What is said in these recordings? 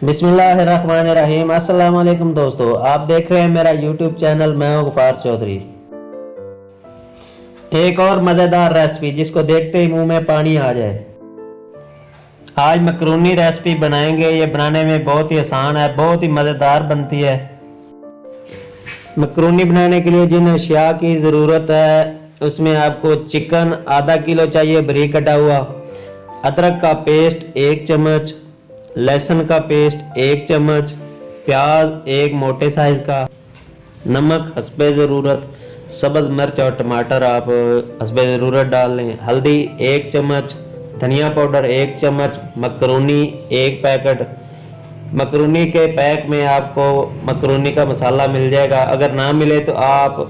बिस्मिल्लाहिर्रहमानिर्रहीम। अस्सलाम वालेकुम दोस्तों, आप देख रहे हैं मेरा यूट्यूब चैनल। मैं हूं गफार चौधरी। एक और मज़ेदार रेसिपी जिसको देखते ही मुंह में पानी आ जाए। आज मकरूनी रेसिपी बनाएंगे। ये बनाने में बहुत ही आसान है, बहुत ही मज़ेदार बनती है। मकरूनी बनाने के लिए जिन अशिया की ज़रूरत है उसमें आपको चिकन आधा किलो चाहिए बारीक कटा हुआ, अदरक का पेस्ट 1 चम्मच, लहसुन का पेस्ट 1 चम्मच, प्याज एक मोटे साइज का, नमक हस्बे ज़रूरत, सब्ज़ मिर्च और टमाटर आप हस्बे ज़रूरत डाल लें, हल्दी 1 चम्मच, धनिया पाउडर 1 चम्मच, मकरूनी 1 पैकेट। मकरूनी के पैक में आपको मकरूनी का मसाला मिल जाएगा। अगर ना मिले तो आप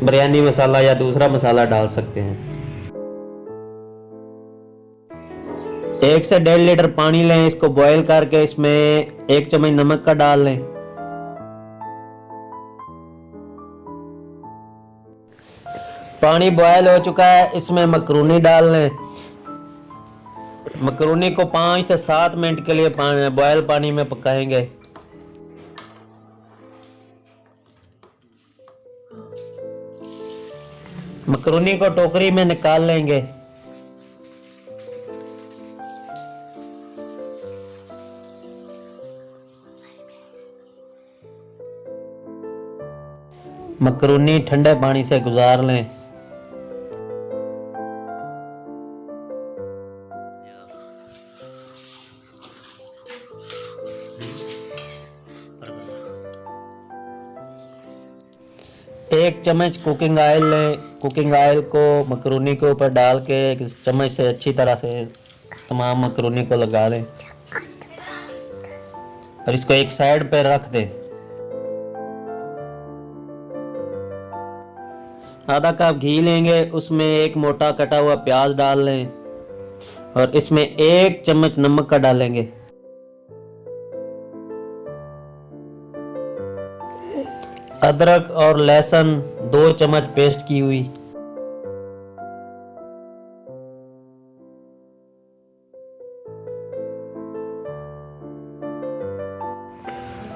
बिरयानी मसाला या दूसरा मसाला डाल सकते हैं। 1 से 1.5 लीटर पानी लें, इसको बॉईल करके इसमें 1 चम्मच नमक का डाल लें। पानी बॉयल हो चुका है, इसमें मकरूनी डाल लें। मकरूनी को 5 से 7 मिनट के लिए बॉयल पानी में पकाएंगे। मकरूनी को टोकरी में निकाल लेंगे। मकरूनी ठंडे पानी से गुजार लें। एक चम्मच कुकिंग ऑयल लें। कुकिंग ऑयल को मकरूनी के ऊपर डाल के एक चम्मच से अच्छी तरह से तमाम मकरूनी को लगा लें और इसको एक साइड पर रख दें। आधा कप घी लेंगे, उसमें एक मोटा कटा हुआ प्याज डाल लें और इसमें 1 चम्मच नमक का डालेंगे। अदरक और लहसुन 2 चम्मच पेस्ट की हुई,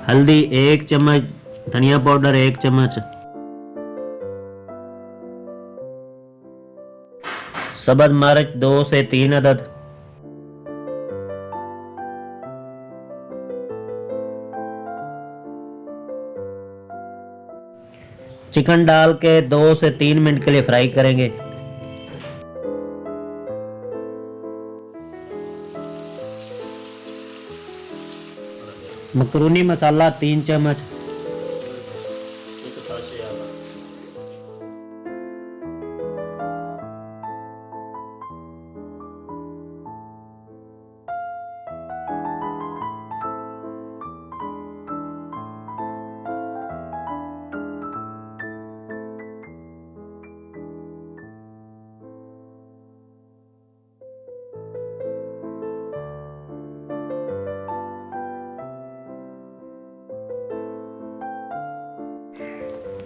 हल्दी 1 चम्मच, धनिया पाउडर 1 चम्मच, सब्ज़ मिर्च 2 से 3 अदद, चिकन डाल के 2 से 3 मिनट के लिए फ्राई करेंगे। मकरूनी मसाला 3 चम्मच,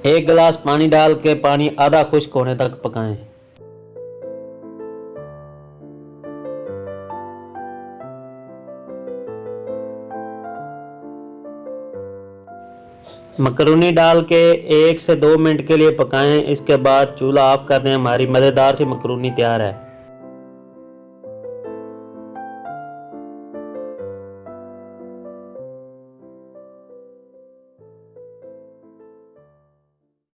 एक गिलास पानी डाल के पानी आधा खुश्क होने तक पकाएं। मकरूनी डाल के 1 से 2 मिनट के लिए पकाएं। इसके बाद चूल्हा ऑफ कर दें। हमारी मज़ेदार सी मकरूनी तैयार है।